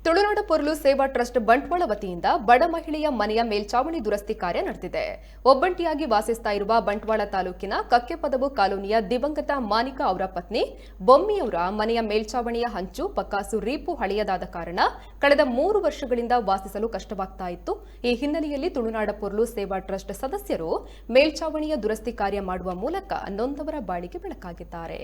ತುಳುನಾಡು ಪೊರ್ಲು ಸೇವಾ ಟ್ರಸ್ಟ್ ಬಂಟ್ವಾಳ ವತಿಯಿಂದ ಬಡ ಮಹಿಳೆಯ ಮನೆಯ ಮೇಲ್ಚಾವಣಿ ದುರಸ್ತಿ ಕಾರ್ಯ ನಡೆದಿದೆ. ಒಬ್ಬಂಟಿಯಾಗಿ ವಾಸಿಸ್ತಾ ಇರುವ ಬಂಟ್ವಾಳ ತಾಲೂಕಿನ ಕಕ್ಕೆಪದವು ಕಾಲೋನಿಯ ದಿವಂಗತ ಮಾನಿಕಾ ಅವರ ಪತ್ನಿ ಬೊಮ್ಮಿಯವರ ಮನೆಯ ಮೇಲ್ಚಾವಣಿಯ ಹಂಚು ಪಕ್ಕಾಸು ರೀಪು ಹಳೆಯದಾದ ಕಾರಣ ಕಳೆದ 3 ವರ್ಷಗಳಿಂದ ವಾಸಿಸಲು ಕಷ್ಟವಾಗ್ತಾ ಇತ್ತು. ಈ ಹಿನ್ನೆಲೆಯಲ್ಲಿ ತುಳುನಾಡು ಪೊರ್ಲು ಸೇವಾ ಟ್ರಸ್ಟ್ ಸದಸ್ಯರು ಮೇಲ್ಚಾವಣಿಯ ದುರಸ್ತಿ ಕಾರ್ಯ ಮಾಡುವ ಮೂಲಕ ನೊಂದವರ ಬಾಳಿಗೆ ಬೆಳಕಾಗಿದ್ದಾರೆ.